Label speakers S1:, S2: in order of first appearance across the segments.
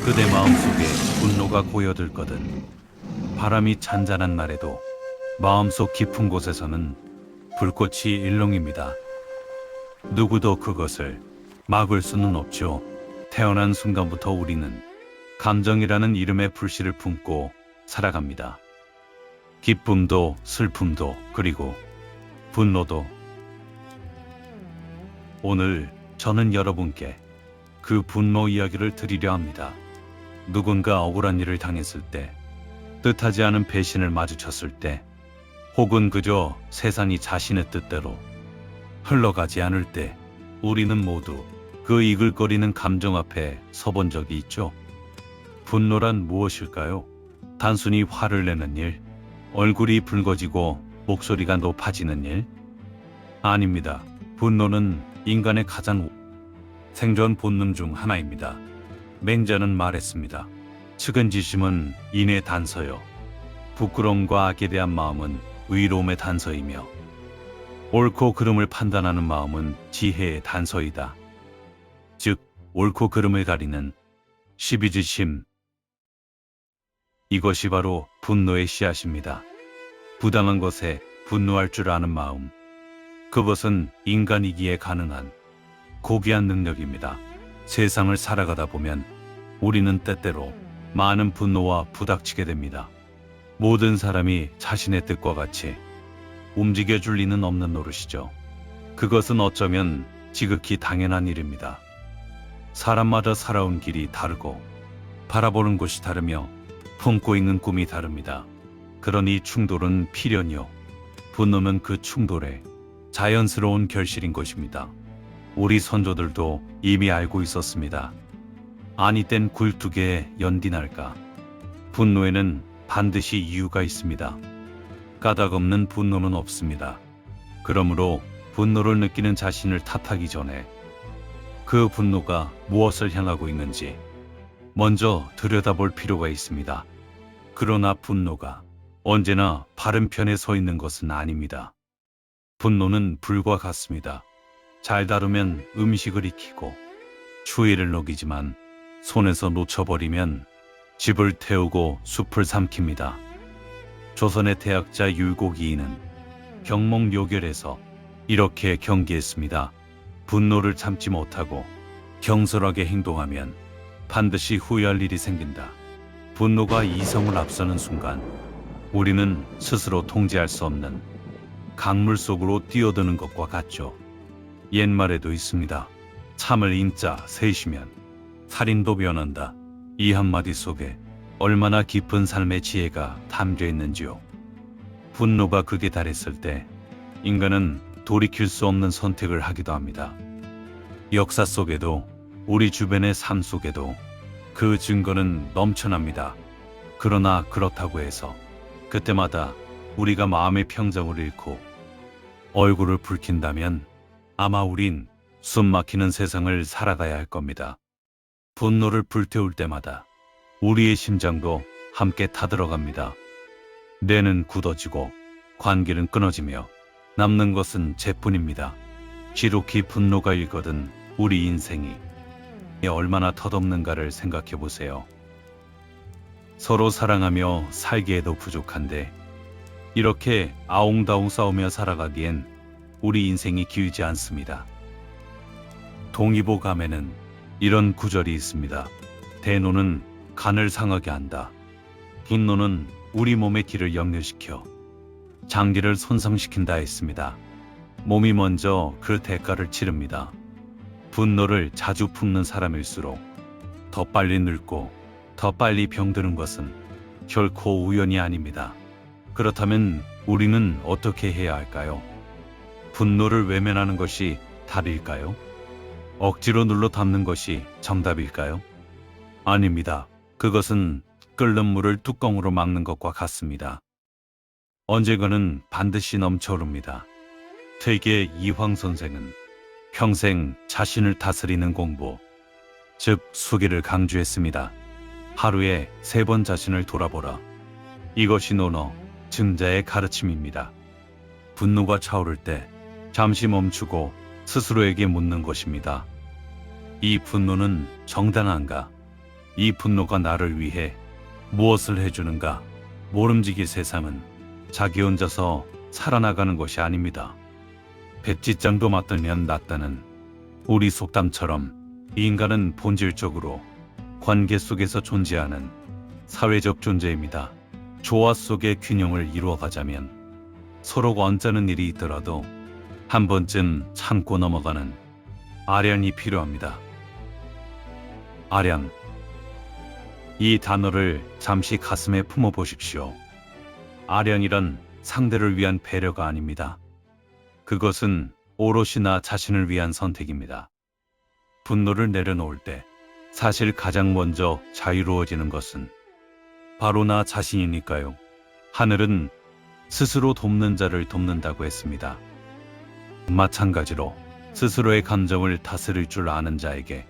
S1: 그대 마음속에 분노가 고여들거든 바람이 잔잔한 날에도 마음속 깊은 곳에서는 불꽃이 일렁입니다. 누구도 그것을 막을 수는 없죠. 태어난 순간부터 우리는 감정이라는 이름의 불씨를 품고 살아갑니다. 기쁨도 슬픔도 그리고 분노도. 오늘 저는 여러분께 그 분노 이야기를 드리려 합니다. 누군가 억울한 일을 당했을 때, 뜻하지 않은 배신을 마주쳤을 때, 혹은 그저 세상이 자신의 뜻대로 흘러가지 않을 때, 우리는 모두 그 이글거리는 감정 앞에 서본 적이 있죠. 분노란 무엇일까요? 단순히 화를 내는 일, 얼굴이 붉어지고 목소리가 높아지는 일? 아닙니다. 분노는 인간의 가장 생존 본능 중 하나입니다. 맹자는 말했습니다. 측은지심은 인의 단서요. 부끄러움과 악에 대한 마음은 의로움의 단서이며 옳고 그름을 판단하는 마음은 지혜의 단서이다. 즉, 옳고 그름을 가리는 시비지심. 이것이 바로 분노의 씨앗입니다. 부당한 것에 분노할 줄 아는 마음. 그것은 인간이기에 가능한 고귀한 능력입니다. 세상을 살아가다 보면 우리는 때때로 많은 분노와 부닥치게 됩니다. 모든 사람이 자신의 뜻과 같이 움직여줄 리는 없는 노릇이죠. 그것은 어쩌면 지극히 당연한 일입니다. 사람마다 살아온 길이 다르고 바라보는 곳이 다르며 품고 있는 꿈이 다릅니다. 그러니 충돌은 필연이요. 분노는 그 충돌의 자연스러운 결실인 것입니다. 우리 선조들도 이미 알고 있었습니다. 아니 땐 굴뚝에 연디날까. 분노에는 반드시 이유가 있습니다. 까닭없는 분노는 없습니다. 그러므로 분노를 느끼는 자신을 탓하기 전에 그 분노가 무엇을 향하고 있는지 먼저 들여다볼 필요가 있습니다. 그러나 분노가 언제나 바른 편에 서 있는 것은 아닙니다. 분노는 불과 같습니다. 잘 다루면 음식을 익히고 추위를 녹이지만 손에서 놓쳐버리면 집을 태우고 숲을 삼킵니다. 조선의 대학자 율곡이인은 경몽요결에서 이렇게 경기했습니다. 분노를 참지 못하고 경솔하게 행동하면 반드시 후회할 일이 생긴다. 분노가 이성을 앞서는 순간 우리는 스스로 통제할 수 없는 강물 속으로 뛰어드는 것과 같죠. 옛말에도 있습니다. 참을 인자 셋이면 살인도 변한다. 이 한마디 속에 얼마나 깊은 삶의 지혜가 담겨 있는지요. 분노가 극에 달했을 때 인간은 돌이킬 수 없는 선택을 하기도 합니다. 역사 속에도 우리 주변의 삶 속에도 그 증거는 넘쳐납니다. 그러나 그렇다고 해서 그때마다 우리가 마음의 평정을 잃고 얼굴을 붉힌다면 아마 우린 숨막히는 세상을 살아가야 할 겁니다. 분노를 불태울 때마다 우리의 심장도 함께 타들어갑니다. 뇌는 굳어지고 관계는 끊어지며 남는 것은 재뿐입니다. 지독히 분노가 일거든 우리 인생이 얼마나 덧없는가를 생각해 보세요. 서로 사랑하며 살기에도 부족한데 이렇게 아웅다웅 싸우며 살아가기엔 우리 인생이 길지 않습니다. 동의보감에는 이런 구절이 있습니다. 대노는 간을 상하게 한다. 분노는 우리 몸의 기를 역류시켜 장기를 손상시킨다 했습니다. 몸이 먼저 그 대가를 치릅니다. 분노를 자주 품는 사람일수록 더 빨리 늙고 더 빨리 병드는 것은 결코 우연이 아닙니다. 그렇다면 우리는 어떻게 해야 할까요? 분노를 외면하는 것이 답일까요? 억지로 눌러 담는 것이 정답일까요? 아닙니다. 그것은 끓는 물을 뚜껑으로 막는 것과 같습니다. 언젠가는 반드시 넘쳐오릅니다. 퇴계 이황 선생은 평생 자신을 다스리는 공부, 즉 수기를 강조했습니다. 하루에 3번 자신을 돌아보라. 이것이 논어, 증자의 가르침입니다. 분노가 차오를 때 잠시 멈추고 스스로에게 묻는 것입니다. 이 분노는 정당한가? 이 분노가 나를 위해 무엇을 해주는가? 모름지기 세상은 자기 혼자서 살아나가는 것이 아닙니다. 백지장도 맞들면 낫다는 우리 속담처럼 인간은 본질적으로 관계 속에서 존재하는 사회적 존재입니다. 조화 속의 균형을 이루어가자면 서로가 언짢은 일이 있더라도 한 번쯤 참고 넘어가는 아량이 필요합니다. 아량. 이 단어를 잠시 가슴에 품어보십시오. 아량이란 상대를 위한 배려가 아닙니다. 그것은 오롯이 나 자신을 위한 선택입니다. 분노를 내려놓을 때 사실 가장 먼저 자유로워지는 것은 바로 나 자신이니까요. 하늘은 스스로 돕는 자를 돕는다고 했습니다. 마찬가지로 스스로의 감정을 다스릴 줄 아는 자에게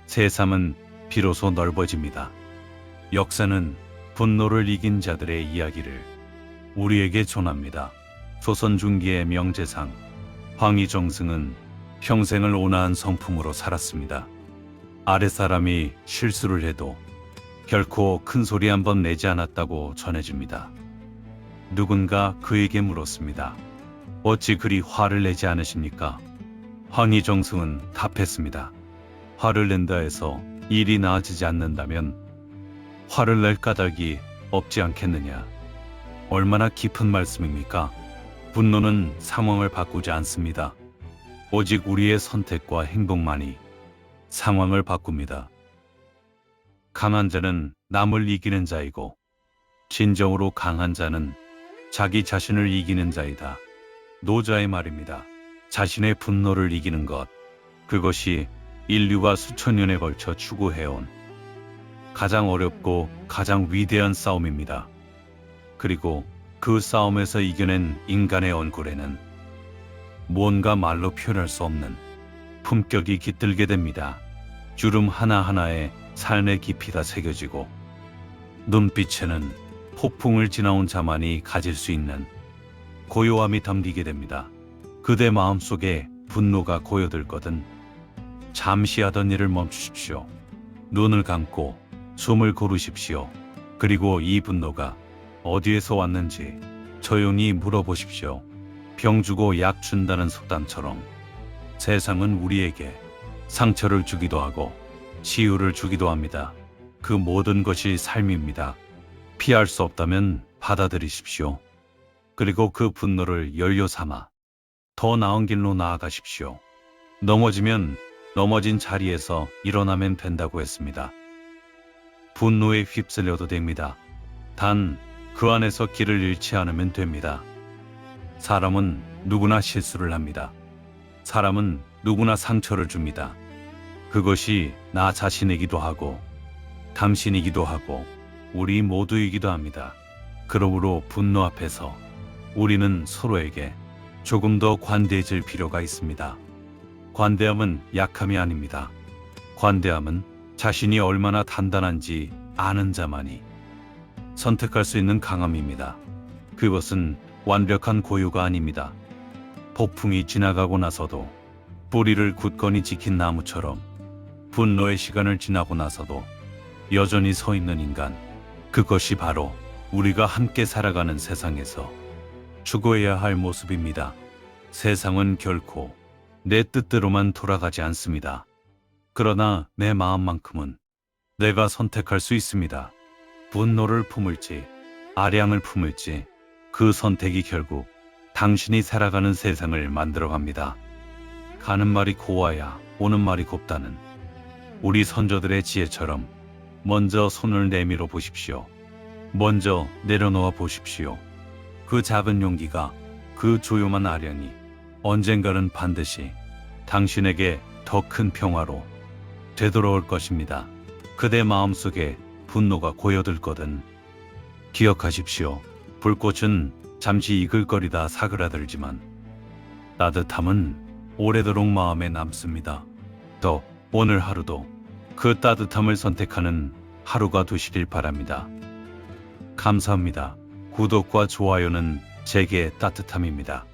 S1: 세상은 비로소 넓어집니다. 역사는 분노를 이긴 자들의 이야기를 우리에게 전합니다. 조선 중기의 명재상 황희정승은 평생을 온화한 성품으로 살았습니다. 아랫사람이 실수를 해도 결코 큰 소리 한 번 내지 않았다고 전해집니다. 누군가 그에게 물었습니다. 어찌 그리 화를 내지 않으십니까? 황희정승은 답했습니다. 화를 낸다 해서 일이 나아지지 않는다면 화를 낼 까닭이 없지 않겠느냐. 얼마나 깊은 말씀입니까? 분노는 상황을 바꾸지 않습니다. 오직 우리의 선택과 행동만이 상황을 바꿉니다. 강한 자는 남을 이기는 자이고 진정으로 강한 자는 자기 자신을 이기는 자이다. 노자의 말입니다. 자신의 분노를 이기는 것, 그것이 인류가 수천 년에 걸쳐 추구해온 가장 어렵고 가장 위대한 싸움입니다. 그리고 그 싸움에서 이겨낸 인간의 얼굴에는 뭔가 말로 표현할 수 없는 품격이 깃들게 됩니다. 주름 하나하나에 삶의 깊이가 새겨지고 눈빛에는 폭풍을 지나온 자만이 가질 수 있는 고요함이 담기게 됩니다. 그대 마음속에 분노가 고여들거든 잠시 하던 일을 멈추십시오. 눈을 감고 숨을 고르십시오. 그리고 이 분노가 어디에서 왔는지 조용히 물어보십시오. 병 주고 약 준다는 속담처럼 세상은 우리에게 상처를 주기도 하고 치유를 주기도 합니다. 그 모든 것이 삶입니다. 피할 수 없다면 받아들이십시오. 그리고 그 분노를 연료 삼아 더 나은 길로 나아가십시오. 넘어지면 넘어진 자리에서 일어나면 된다고 했습니다. 분노에 휩쓸려도 됩니다. 단 그 안에서 길을 잃지 않으면 됩니다. 사람은 누구나 실수를 합니다. 사람은 누구나 상처를 줍니다. 그것이 나 자신이기도 하고 당신이기도 하고 우리 모두이기도 합니다. 그러므로 분노 앞에서 우리는 서로에게 조금 더 관대해질 필요가 있습니다. 관대함은 약함이 아닙니다. 관대함은 자신이 얼마나 단단한지 아는 자만이 선택할 수 있는 강함입니다. 그것은 완벽한 고유가 아닙니다. 폭풍이 지나가고 나서도 뿌리를 굳건히 지킨 나무처럼 분노의 시간을 지나고 나서도 여전히 서 있는 인간, 그것이 바로 우리가 함께 살아가는 세상에서 추구해야 할 모습입니다. 세상은 결코 내 뜻대로만 돌아가지 않습니다. 그러나 내 마음만큼은 내가 선택할 수 있습니다. 분노를 품을지 아량을 품을지 그 선택이 결국 당신이 살아가는 세상을 만들어갑니다. 가는 말이 고와야 오는 말이 곱다는 우리 선조들의 지혜처럼 먼저 손을 내밀어 보십시오. 먼저 내려놓아 보십시오. 그 작은 용기가, 그 조용한 아량이 언젠가는 반드시 당신에게 더 큰 평화로 되돌아올 것입니다. 그대 마음속에 분노가 고여들거든 기억하십시오. 불꽃은 잠시 이글거리다 사그라들지만 따뜻함은 오래도록 마음에 남습니다. 또 오늘 하루도 그 따뜻함을 선택하는 하루가 되시길 바랍니다. 감사합니다. 구독과 좋아요는 제게 따뜻함입니다.